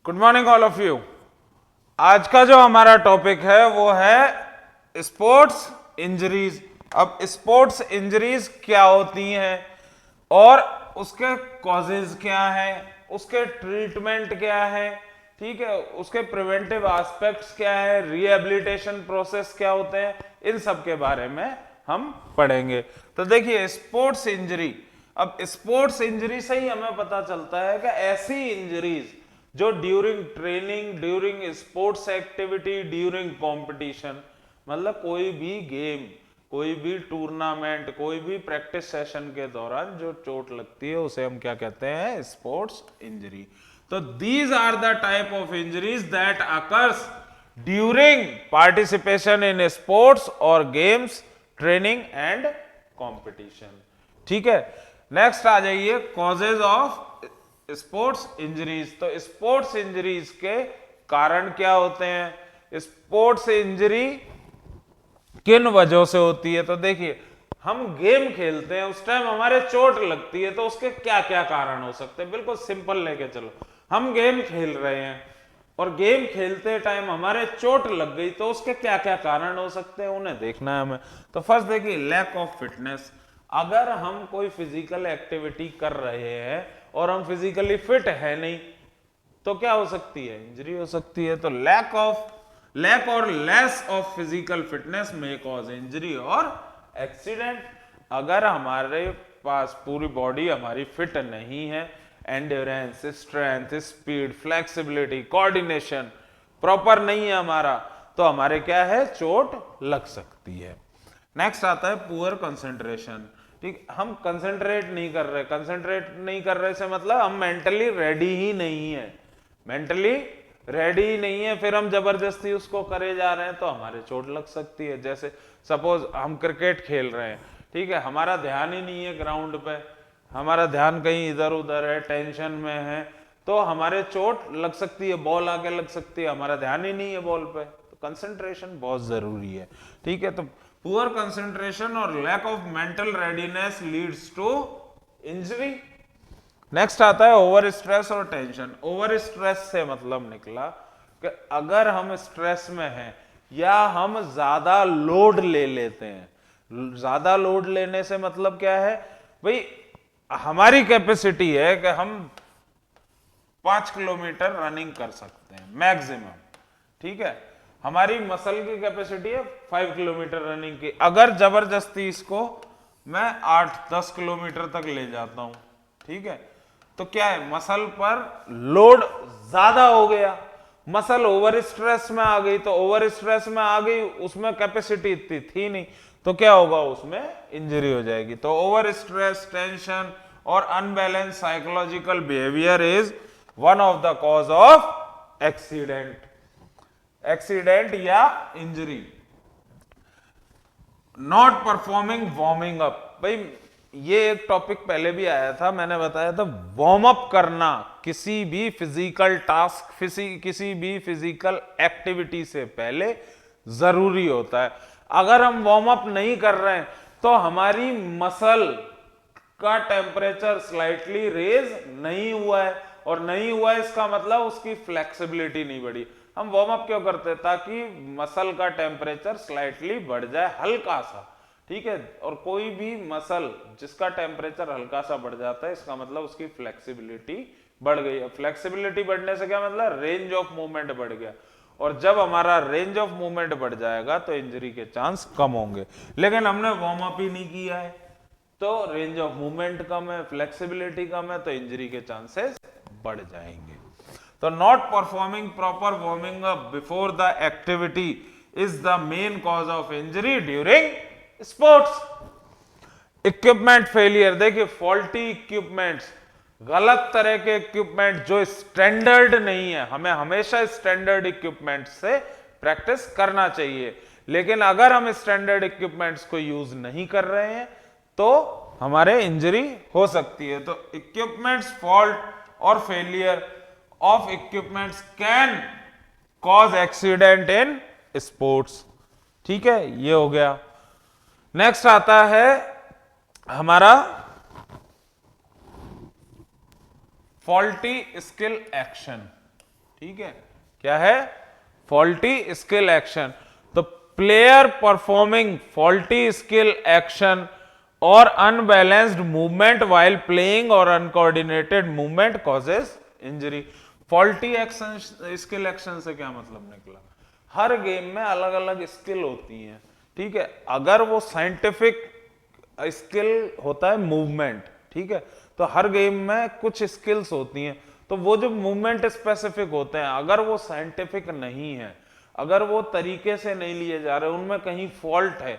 Good morning all of you. आज का जो हमारा टॉपिक है वो है स्पोर्ट्स इंजरीज। अब स्पोर्ट्स इंजरीज क्या होती हैं और उसके कॉजेज क्या है, उसके ट्रीटमेंट क्या है, ठीक है, उसके प्रिवेंटिव एस्पेक्ट्स क्या है, रिहेबिलिटेशन प्रोसेस क्या होते हैं, इन सब के बारे में हम पढ़ेंगे। तो देखिए स्पोर्ट्स इंजरी, अब स्पोर्ट्स इंजरी से ही हमें पता चलता है कि ऐसी इंजरीज जो during training, during sports activity, during competition, मतलब कोई भी गेम, कोई भी टूर्नामेंट, कोई भी प्रैक्टिस सेशन के दौरान जो चोट लगती है उसे हम क्या कहते हैं, स्पोर्ट्स इंजरी। तो these are the type of injuries that occurs during participation in sports और गेम्स, ट्रेनिंग एंड कंपटीशन। ठीक है, नेक्स्ट आ जाइए कॉजेज ऑफ स्पोर्ट्स इंजरीज। तो स्पोर्ट्स इंजरीज के कारण क्या होते हैं, स्पोर्ट्स इंजरी किन वजहों से होती है। तो देखिए हम गेम खेलते हैं, उस टाइम हमारे चोट लगती है, तो उसके क्या क्या कारण हो सकते हैं, बिल्कुल सिंपल लेके चलो। हम गेम खेल रहे हैं और गेम खेलते टाइम हमारे चोट लग गई, तो उसके क्या क्या कारण हो सकते हैं, उन्हें देखना है हमें। तो फर्स्ट देखिए लैक ऑफ फिटनेस। अगर हम कोई फिजिकल एक्टिविटी कर रहे हैं और हम फिजिकली फिट है नहीं, तो क्या हो सकती है, इंजरी हो सकती है। तो लैक और लेस ऑफ फिजिकल फिटनेस में कॉज इंजरी और एक्सीडेंट। अगर हमारे पास पूरी बॉडी हमारी फिट नहीं है, endurance, strength, speed, flexibility, coordination proper नहीं है हमारा, तो हमारे क्या है, चोट लग सकती है। नेक्स्ट आता है पुअर कंसंट्रेशन। ठीक, हम कंसंट्रेट नहीं कर रहे, कंसंट्रेट नहीं कर रहे से मतलब हम मेंटली रेडी ही नहीं है, मेंटली रेडी ही नहीं है, फिर हम जबरदस्ती उसको करे जा रहे हैं तो हमारे चोट लग सकती है। जैसे सपोज हम क्रिकेट खेल रहे हैं, ठीक है, हमारा ध्यान ही नहीं है ग्राउंड पे, हमारा ध्यान कहीं इधर उधर है, टेंशन में है, तो हमारे चोट लग सकती है, बॉल आके लग सकती है, हमारा ध्यान ही नहीं है बॉल पे। तो कंसंट्रेशन बहुत जरूरी है। ठीक है, तो पुअर कंसंट्रेशन और lack of mental readiness leads to injury. Next आता है ओवर स्ट्रेस और टेंशन। ओवर स्ट्रेस से मतलब निकला कि अगर हम स्ट्रेस में हैं या हम ज्यादा लोड ले लेते हैं। ज्यादा लोड लेने से मतलब क्या है भाई, हमारी कैपेसिटी है कि हम 5 किलोमीटर रनिंग कर सकते हैं मैक्सिमम, ठीक है, हमारी मसल की कैपेसिटी है 5 किलोमीटर रनिंग की। अगर जबरदस्ती इसको मैं 8-10 किलोमीटर तक ले जाता हूं, ठीक है, तो क्या है, मसल पर लोड ज्यादा हो गया, मसल ओवर स्ट्रेस में आ गई, तो ओवर स्ट्रेस में आ गई, उसमें कैपेसिटी इतनी थी नहीं, तो क्या होगा, उसमें इंजरी हो जाएगी। तो ओवर स्ट्रेस, टेंशन और unbalance psychological behaviour is one of the cause of accident या injury. Not performing warming up, भाई ये एक टॉपिक पहले भी आया था, मैंने बताया था वार्म अप करना किसी भी फिजिकल टास्क, किसी भी फिजिकल एक्टिविटी से पहले जरूरी होता है। अगर हम वार्म अप नहीं कर रहे हैं तो हमारी मसल का टेम्परेचर स्लाइटली रेज नहीं हुआ है, और नहीं हुआ है इसका मतलब उसकी फ्लेक्सिबिलिटी नहीं बढ़ी। हम वार्म अप क्यों करते हैं, ताकि मसल का टेम्परेचर स्लाइटली बढ़ जाए, हल्का सा, ठीक है, और कोई भी मसल जिसका टेम्परेचर हल्का सा बढ़ जाता है, इसका मतलब उसकी फ्लेक्सिबिलिटी बढ़ गई है। फ्लेक्सिबिलिटी बढ़ने से क्या मतलब, रेंज ऑफ मूवमेंट बढ़ गया, और जब हमारा रेंज ऑफ मूवमेंट बढ़ जाएगा तो इंजरी के चांस कम होंगे। लेकिन हमने वार्म अप ही नहीं किया है, तो रेंज ऑफ मूवमेंट कम है, फ्लेक्सिबिलिटी कम है, तो इंजरी के चांसेस बढ़ जाएंगे। तो not performing proper warming up before the activity is the main cause of injury during sports. Equipment failure, देखिए फॉल्टी इक्विपमेंट्स, गलत तरह के इक्विपमेंट जो स्टैंडर्ड नहीं है, हमें हमेशा स्टैंडर्ड इक्विपमेंट से प्रैक्टिस करना चाहिए। लेकिन अगर हम स्टैंडर्ड इक्विपमेंट्स को यूज नहीं कर रहे हैं तो हमारे इंजरी हो सकती है। तो इक्विपमेंट्स फॉल्ट और failure of equipments can cause accident in sports. ठीक है, ये हो गया। नेक्स्ट आता है हमारा फॉल्टी स्किल एक्शन। ठीक है, क्या है? Faulty skill action. तो player performing faulty skill action और अनबैलेंस्ड मूवमेंट वाइल प्लेइंग और uncoordinated movement causes injury. Faulty action skill action से क्या मतलब निकला? हर गेम में अलग अलग स्किल होती हैं, ठीक है। अगर वो साइंटिफिक स्किल होता है मूवमेंट, ठीक है, तो हर गेम में कुछ स्किल्स होती हैं, तो वो जो मूवमेंट स्पेसिफिक होते हैं, अगर वो साइंटिफिक नहीं है, अगर वो तरीके से नहीं लिए जा रहे, उनमें कहीं फॉल्ट है,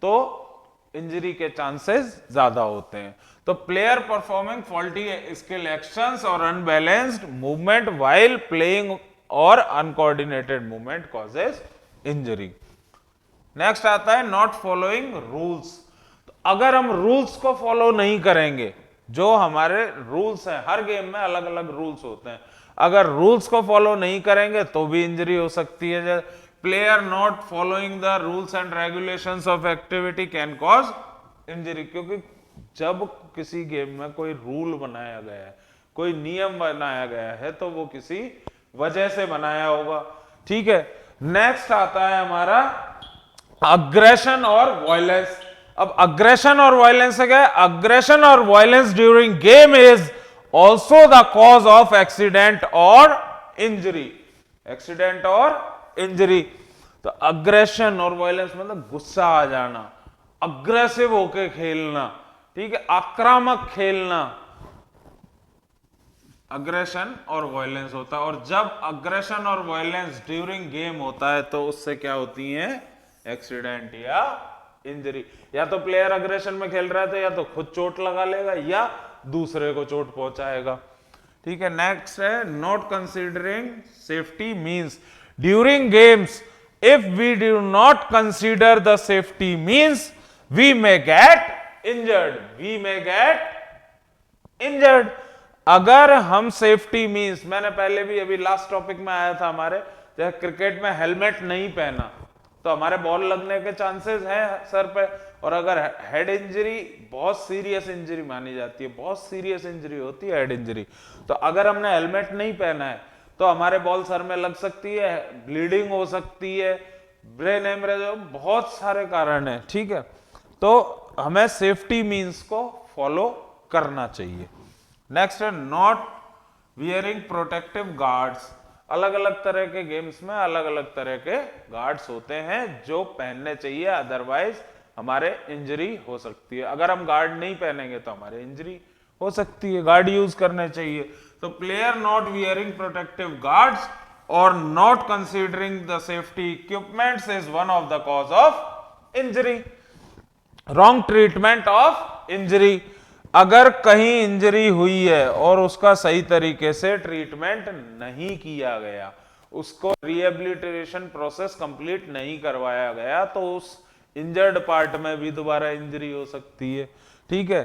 तो इंजरी के चांसेस ज्यादा होते हैं। तो player performing faulty skill actions और अनबैलेंस्ड मूवमेंट वाइल प्लेइंग और uncoordinated movement causes injury. Next आता है नॉट फॉलोइंग रूल्स। तो अगर हम रूल्स को फॉलो नहीं करेंगे, जो हमारे रूल्स हैं, हर गेम में अलग अलग रूल्स होते हैं, अगर रूल्स को फॉलो नहीं करेंगे तो भी इंजरी हो सकती है। Player not following the rules and regulations of activity can cause injury. क्योंकि जब किसी गेम में कोई रूल बनाया गया है, कोई नियम बनाया गया है, तो वो किसी वजह से बनाया होगा, ठीक है। नेक्स्ट आता है हमारा अग्रेशन और वायलेंस। अब अग्रेशन और वायलेंस से क्या है? अग्रेशन और violence during game is also the cause of accident और इंजरी। एक्सीडेंट और इंजरी। तो अग्रेशन और वायलेंस मतलब गुस्सा आ जाना, अग्रेसिव होके खेलना, ठीक है, आक्रामक खेलना, अग्रेशन और वायलेंस होता है। और जब अग्रेशन और वायलेंस ड्यूरिंग गेम होता है तो उससे क्या होती है? एक्सीडेंट या इंजरी। या तो प्लेयर अग्रेशन में खेल रहा है तो या तो खुद चोट लगा लेगा या दूसरे को चोट पहुंचाएगा, ठीक है। नेक्स्ट है not considering safety means during games. If we do not consider the safety means we may get injured. We may get injured. अगर हम सेफ्टी मींस, मैंने पहले भी अभी लास्ट टॉपिक में आया था हमारे, जैसे क्रिकेट में हेलमेट नहीं पहना तो हमारे बॉल लगने के चांसेस हैं सर पे, और अगर हेड इंजरी बहुत सीरियस इंजरी मानी जाती है, बहुत सीरियस इंजरी होती है हेड इंजरी, तो अगर हमने हेलमेट नहीं पहना है तो हमारे बॉल सर में लग सकती है, ब्लीडिंग हो सकती है, ब्रेन हेमरेज, बहुत सारे कारण है, ठीक है। तो हमें सेफ्टी मींस को फॉलो करना चाहिए। नेक्स्ट है नॉट वियरिंग प्रोटेक्टिव गार्ड्स। अलग अलग तरह के गेम्स में अलग अलग तरह के गार्ड्स होते हैं जो पहनने चाहिए, अदरवाइज हमारे इंजरी हो सकती है। अगर हम गार्ड नहीं पहनेंगे तो हमारे इंजरी हो सकती है, गार्ड यूज करने चाहिए। तो player not wearing protective guards और not considering the safety equipments is one of the cause of injury. Wrong treatment of injury. अगर कहीं इंजरी हुई है और उसका सही तरीके से ट्रीटमेंट नहीं किया गया, उसको रिहेबिलिटेशन प्रोसेस कंप्लीट नहीं करवाया गया, तो उस इंजर्ड पार्ट में भी दोबारा इंजरी हो सकती है, ठीक है।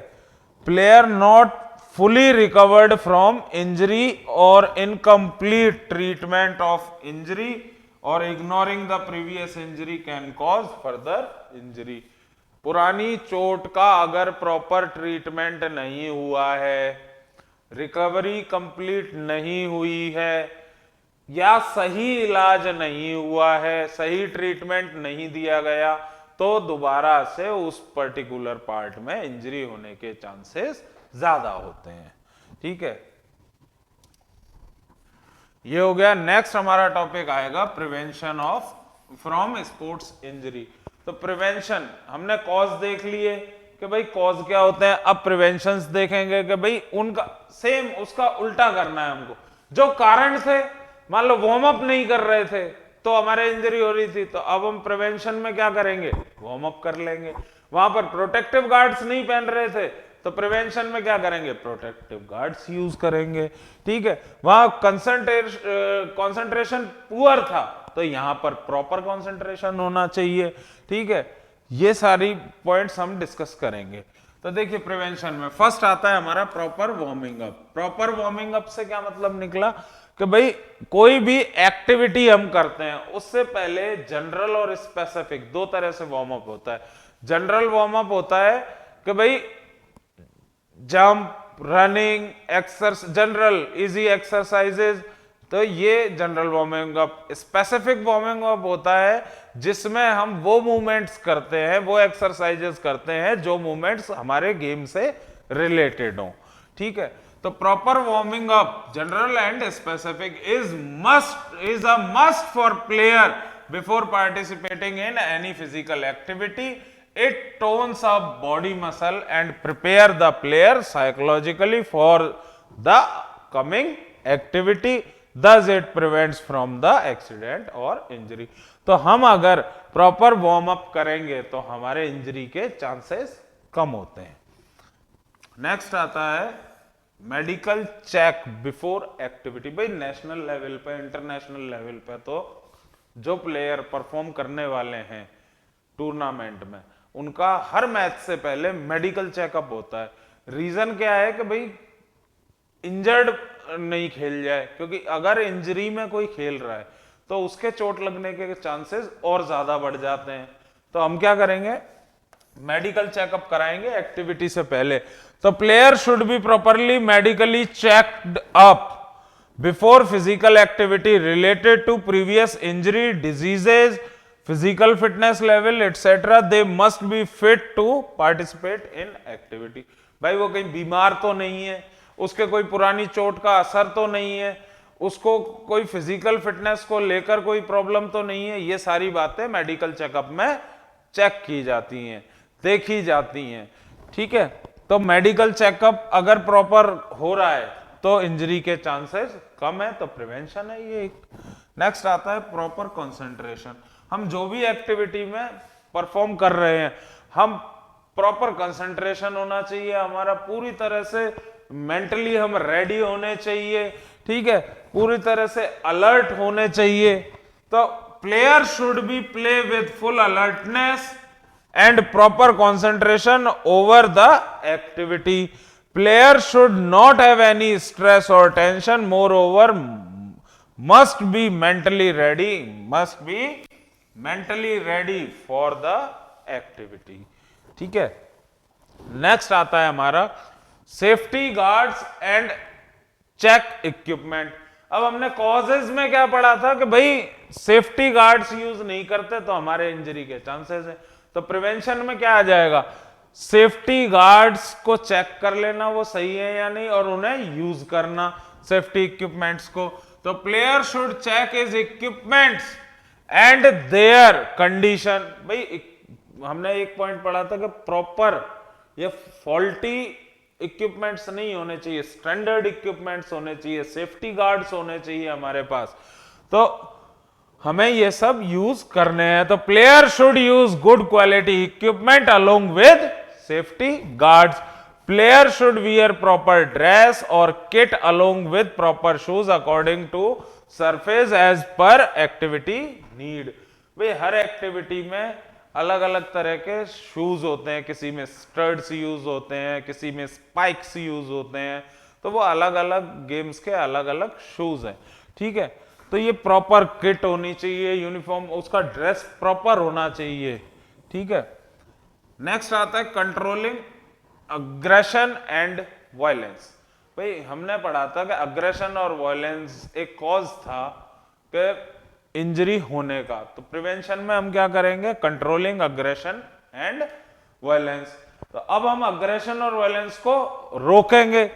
Player not fully recovered from injury और इनकम्प्लीट ट्रीटमेंट ऑफ इंजरी और ignoring the previous injury can cause further injury. पुरानी चोट का अगर प्रॉपर ट्रीटमेंट नहीं हुआ है, रिकवरी कंप्लीट नहीं हुई है, या सही इलाज नहीं हुआ है, सही ट्रीटमेंट नहीं दिया गया, तो दोबारा से उस पर्टिकुलर पार्ट में इंजरी होने के चांसेस ज्यादा होते हैं, ठीक है। ये हो गया। नेक्स्ट हमारा टॉपिक आएगा prevention of from sports injury. तो प्रिवेंशन, हमने कॉज देख लिए कि भाई कॉज क्या होते हैं, अब प्रिवेंशन देखेंगे कि भाई उनका सेम उसका उल्टा करना है हमको। जो कारण थे, मान लो वार्म अप नहीं कर रहे थे तो हमारे इंजरी हो रही थी, तो अब हम प्रिवेंशन में क्या करेंगे? वार्म अप कर लेंगे। वहां पर प्रोटेक्टिव गार्ड्स नहीं पहन रहे थे तो प्रिवेंशन में क्या करेंगे? प्रोटेक्टिव गार्ड्स यूज करेंगे, ठीक है। वहां कंसंट्रेशन पुअर था तो यहां पर प्रॉपर कंसंट्रेशन होना चाहिए, ठीक है। ये सारी पॉइंट्स हम डिस्कस करेंगे। तो देखिए प्रिवेंशन में फर्स्ट आता है हमारा proper warming up. Proper warming up से क्या मतलब निकला कि भाई कोई भी एक्टिविटी हम करते हैं उससे पहले जनरल और स्पेसिफिक दो तरह से वार्म अप होता है। जनरल वार्म अप होता है कि भाई jump, running, exercise, general easy exercises, तो ये general warming up. Specific warming up होता है जिसमें हम वो मूवमेंट्स करते हैं, वो एक्सरसाइजेस करते हैं जो मूवमेंट्स हमारे गेम से रिलेटेड हो। ठीक है, तो proper warming up general and specific is a must for player before participating in any physical activity. It tones up body muscle and prepare the player psychologically for the coming activity, thus it prevents from the accident और injury. तो हम अगर proper warm up करेंगे तो हमारे injury के chances कम होते हैं। नेक्स्ट आता है मेडिकल चेक बिफोर एक्टिविटी। भाई नेशनल लेवल पे, इंटरनेशनल लेवल पे तो जो प्लेयर परफॉर्म करने वाले हैं टूर्नामेंट में, उनका हर मैच से पहले मेडिकल चेकअप होता है। रीजन क्या है कि भाई इंजर्ड नहीं खेल जाए, क्योंकि अगर इंजरी में कोई खेल रहा है तो उसके चोट लगने के चांसेस और ज्यादा बढ़ जाते हैं। तो हम क्या करेंगे, मेडिकल चेकअप कराएंगे एक्टिविटी से पहले। तो player should be properly medically checked up before physical activity related to previous injury, diseases, physical fitness level etcetera. They must be fit to participate in activity. भाई वो कहीं बीमार तो नहीं है, उसके कोई पुरानी चोट का असर तो नहीं है, उसको कोई फिजिकल फिटनेस को लेकर कोई प्रॉब्लम तो नहीं है। ये सारी बातें मेडिकल चेकअप में चेक की जाती हैं, देखी जाती हैं। ठीक है, तो मेडिकल चेकअप अगर प्रॉपर हो रहा है तो इंजरी के चांसेस कम है, तो प्रिवेंशन है ये एक। नेक्स्ट आता है प्रॉपर कंसंट्रेशन। हम जो भी एक्टिविटी में परफॉर्म कर रहे हैं, हम प्रॉपर कंसंट्रेशन होना चाहिए हमारा, पूरी तरह से मेंटली हम रेडी होने चाहिए। ठीक है, पूरी तरह से अलर्ट होने चाहिए। तो player should be play with full alertness and proper concentration over the activity. Player should not have any stress और tension, more over must be mentally ready for the activity. ठीक है, नेक्स्ट आता है हमारा safety guards and check equipment. अब हमने causes में क्या पढ़ा था कि भाई सेफ्टी गार्ड्स यूज नहीं करते तो हमारे इंजरी के चांसेस है। तो प्रिवेंशन में क्या आ जाएगा, सेफ्टी गार्ड्स को चेक कर लेना वो सही है या नहीं, और उन्हें यूज करना सेफ्टी इक्विपमेंट्स को। तो player should check his equipments and their condition. भाई हमने एक पॉइंट पढ़ा था कि प्रॉपर ये फॉल्टी इक्विपमेंट्स नहीं होने चाहिए, स्टैंडर्ड इक्विपमेंट्स होने चाहिए, सेफ्टी गार्ड्स होने चाहिए हमारे पास। तो हमें ये सब यूज करने हैं। तो player should use good quality equipment along with safety guards. Player should wear proper dress और kit along with proper shoes according to surface as per activity need. भाई हर एक्टिविटी में अलग अलग तरह के शूज होते हैं, किसी में स्टड्स यूज होते हैं, किसी में स्पाइक्स यूज होते हैं। तो वो अलग अलग गेम्स के अलग अलग शूज हैं। ठीक है, तो ये प्रॉपर किट होनी चाहिए, यूनिफॉर्म, उसका ड्रेस प्रॉपर होना चाहिए। ठीक है, नेक्स्ट आता है कंट्रोलिंग अग्रेशन एंड वायलेंस। भाई हमने पढ़ा था कि अग्रेशन और वायलेंस एक कॉज था कि इंजरी होने का। तो प्रिवेंशन में हम क्या करेंगे, कंट्रोलिंग अग्रेशन एंड वायलेंस। तो अब हम अग्रेशन और वायलेंस को रोकेंगे।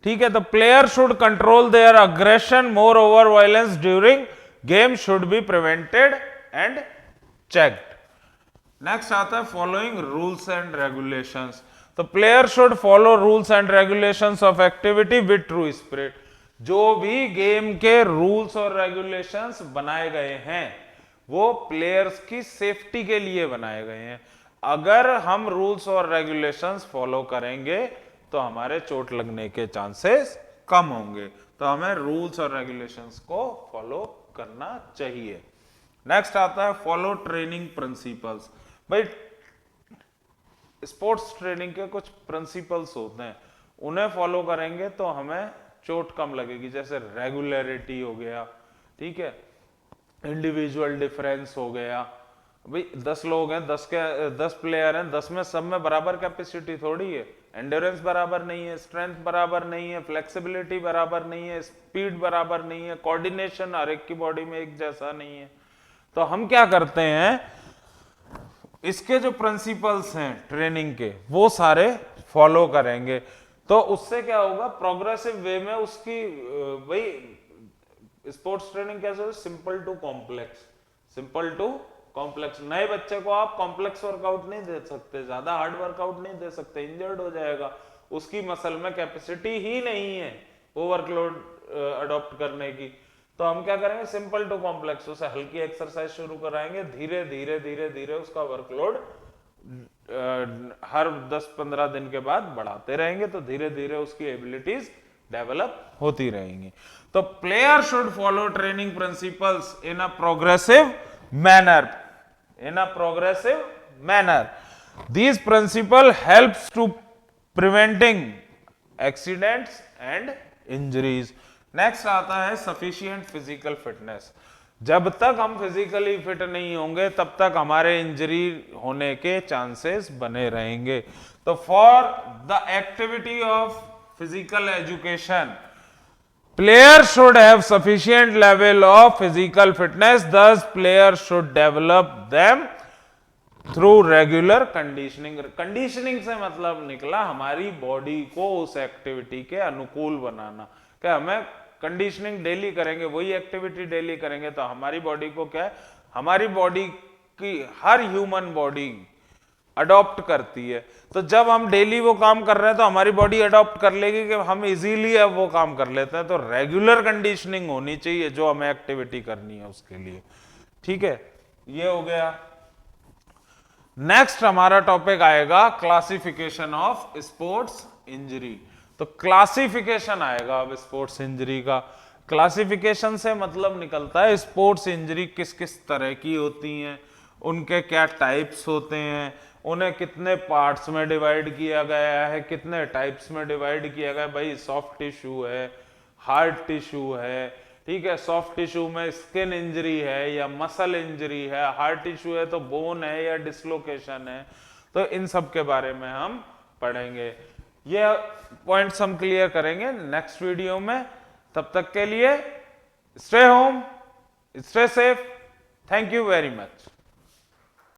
ठीक है, तो player should control their aggression, more over violence during game should be prevented and checked. Next आता है फॉलोइंग रूल्स एंड रेगुलेशंस। तो player should follow rules and regulations of activity with true spirit. जो भी game के rules और regulations बनाए गए हैं वो प्लेयर्स की सेफ्टी के लिए बनाए गए हैं। अगर हम रूल्स और रेगुलेशंस फॉलो करेंगे तो हमारे चोट लगने के चांसेस कम होंगे। तो हमें रूल्स और रेगुलेशंस को फॉलो करना चाहिए। नेक्स्ट आता है फॉलो ट्रेनिंग प्रिंसिपल्स। भाई स्पोर्ट्स ट्रेनिंग के कुछ प्रिंसिपल्स होते हैं, उन्हें फॉलो करेंगे तो हमें चोट कम लगेगी। जैसे रेगुलरिटी हो गया, ठीक है, इंडिविजुअल डिफरेंस हो गया, भाई 10 लोग हैं, 10 प्लेयर हैं, 10 में सब में बराबर कैपेसिटी थोड़ी है, एंड्योरेंस बराबर नहीं है, स्ट्रेंथ बराबर नहीं है, फ्लेक्सिबिलिटी बराबर नहीं है, स्पीड बराबर नहीं है, कोऑर्डिनेशन हर एक की बॉडी में एक जैसा नहीं है। तो हम क्या करते हैं, इसके जो प्रिंसिपल्स हैं ट्रेनिंग के वो सारे फॉलो करेंगे। तो उससे क्या होगा, प्रोग्रेसिव वे में उसकी भाई स्पोर्ट्स ट्रेनिंग कैसे हो, simple to complex, simple to complex. नए बच्चे को आप कॉम्प्लेक्स वर्कआउट नहीं दे सकते, ज्यादा हार्ड वर्कआउट नहीं दे सकते, इंजर्ड हो जाएगा, उसकी मसल में कैपेसिटी ही नहीं है वो वर्कलोड अडॉप्ट करने की। तो हम क्या करेंगे, सिंपल टू कॉम्प्लेक्स, उसे हल्की एक्सरसाइज शुरू कराएंगे, धीरे धीरे धीरे धीरे उसका वर्कलोड हर 10-15 दिन के बाद बढ़ाते रहेंगे, तो धीरे धीरे उसकी एबिलिटीज डेवलप होती रहेंगी। तो player should follow training principles in a progressive manner, in a progressive manner. These principle helps to preventing accidents and injuries. Next आता है sufficient physical fitness. जब तक हम फिजिकली फिट नहीं होंगे तब तक हमारे इंजरी होने के चांसेस बने रहेंगे। तो for the activity of physical education, player should have sufficient level of physical fitness, thus player should develop them through regular conditioning. Conditioning से मतलब निकला हमारी बॉडी को उस एक्टिविटी के अनुकूल बनाना। क्या हमें कंडीशनिंग डेली करेंगे, वही एक्टिविटी डेली करेंगे तो हमारी बॉडी को क्या है, हमारी बॉडी की हर ह्यूमन बॉडी अडॉप्ट करती है। तो जब हम डेली वो काम कर रहे हैं तो हमारी बॉडी अडॉप्ट कर लेगी कि हम इजीली अब वो काम कर लेते हैं। तो रेगुलर कंडीशनिंग होनी चाहिए जो हमें एक्टिविटी करनी है उसके लिए। ठीक है, ये हो गया। नेक्स्ट हमारा टॉपिक आएगा क्लासिफिकेशन ऑफ स्पोर्ट्स इंजरी। तो क्लासिफिकेशन आएगा अब स्पोर्ट्स इंजरी का। क्लासिफिकेशन से मतलब निकलता है स्पोर्ट्स इंजरी किस किस तरह की होती हैं, उनके क्या टाइप्स होते हैं, उन्हें कितने पार्ट्स में डिवाइड किया गया है, कितने टाइप्स में डिवाइड किया गया है। भाई सॉफ्ट टिश्यू है, हार्ड टिश्यू है, ठीक है, सॉफ्ट टिश्यू में स्किन इंजरी है या मसल इंजरी है, हार्ड टिश्यू है तो बोन है या डिसलोकेशन है। तो इन सब के बारे में हम पढ़ेंगे, ये पॉइंट्स हम क्लियर करेंगे नेक्स्ट वीडियो में। तब तक के लिए stay home, stay safe, thank you very much.